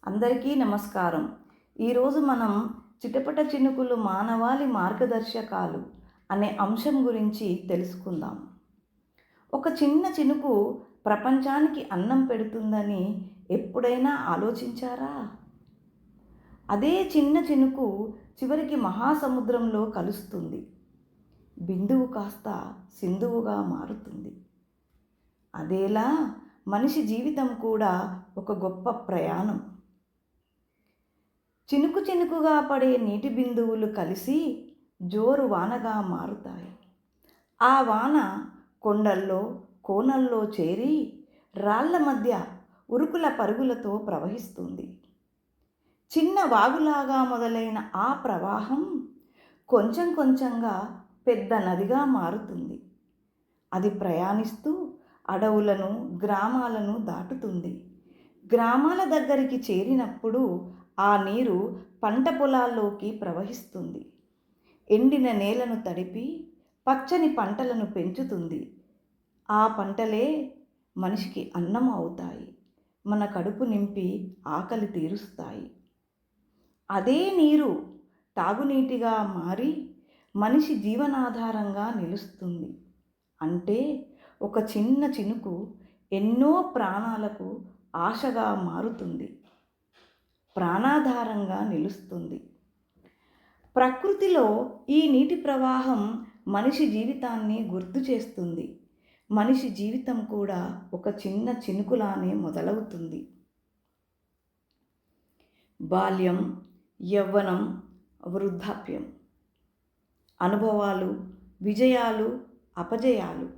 అందరికీ నమస్కారం. ఈరోజు మనం చిటపట చినుకులు మానవాళి మార్గదర్శకాలు అనే అంశం గురించి తెలుసుకుందాం. ఒక చిన్న చినుకు ప్రపంచానికి అన్నం పెడుతుందని ఎప్పుడైనా ఆలోచించారా? అదే చిన్న చినుకు చివరికి మహాసముద్రంలో కలుస్తుంది. బిందువు కాస్త సింధువుగా మారుతుంది. అదేలా మనిషి జీవితం కూడా ఒక గొప్ప ప్రయాణం. చినుకు చినుకుగా పడే నీటి బిందువులు కలిసి జోరు వానగా మారుతాయి. ఆ వాన కొండల్లో కోనల్లో చేరి రాళ్ల మధ్య ఉరుకుల పరుగులతో ప్రవహిస్తుంది. చిన్న వాగులాగా మొదలైన ఆ ప్రవాహం కొంచెం కొంచెంగా పెద్ద నదిగా మారుతుంది. అది ప్రయాణిస్తూ అడవులను గ్రామాలను దాటుతుంది. గ్రామాల దగ్గరికి చేరినప్పుడు ఆ నీరు పంట పొలాల్లోకి ప్రవహిస్తుంది. ఎండిన నేలను తడిపి పచ్చని పంటలను పెంచుతుంది. ఆ పంటలే మనిషికి అన్నం అవుతాయి. మన కడుపు నింపి ఆకలి తీరుస్తాయి. అదే నీరు తాగునీటిగా మారి మనిషి జీవనాధారంగా నిలుస్తుంది. అంటే ఒక చిన్న చినుకు ఎన్నో ప్రాణాలకు ఆశగా మారుతుంది, ప్రాణాధారంగా నిలుస్తుంది. ప్రకృతిలో ఈ నీటి ప్రవాహం మనిషి జీవితాన్ని గుర్తు చేస్తుంది. మనిషి జీవితం కూడా ఒక చిన్న చినుకులానే మొదలవుతుంది. బాల్యం, యవ్వనం, వృద్ధాప్యం, అనుభవాలు, విజయాలు, అపజయాలు,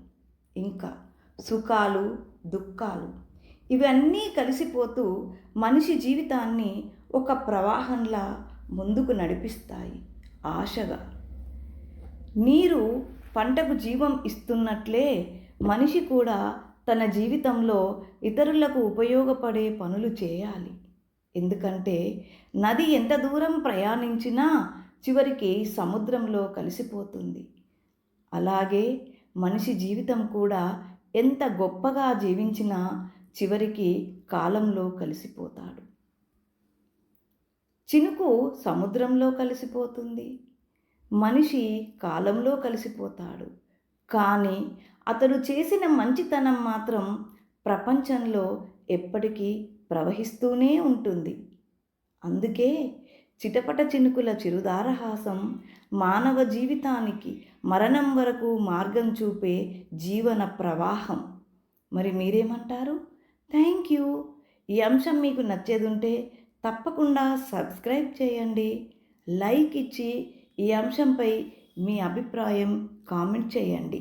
ఇంకా సుఖాలు, దుఃఖాలు, ఇవన్నీ కలిసిపోతూ మనిషి జీవితాన్ని ఒక ప్రవాహంలా ముందుకు నడిపిస్తాయి ఆశగా. నీరు పంటకు జీవం ఇస్తున్నట్లే మనిషి కూడా తన జీవితంలో ఇతరులకు ఉపయోగపడే పనులు చేయాలి. ఎందుకంటే నది ఎంత దూరం ప్రయాణించినా చివరికి సముద్రంలో కలిసిపోతుంది. అలాగే మనిషి జీవితం కూడా ఎంత గొప్పగా జీవించినా చివరికి కాలంలో కలిసిపోతాడు. చినుకు సముద్రంలో కలిసిపోతుంది, మనిషి కాలంలో కలిసిపోతాడు. కానీ అతడు చేసిన మంచితనం మాత్రం ప్రపంచంలో ఎప్పటికీ ప్రవహిస్తూనే ఉంటుంది. అందుకే చిటపట చినుకుల చిరుదారహాసం మానవ జీవితానికి మరణం వరకు మార్గం చూపే జీవన ప్రవాహం. మరి మీరేమంటారు? Thank you. ఈ అంశం మీకు నచ్చేదుంటే తప్పకుండా సబ్స్క్రైబ్ చేయండి. లైక్ ఇచ్చి ఈ అంశంపై మీ అభిప్రాయం కామెంట్ చేయండి.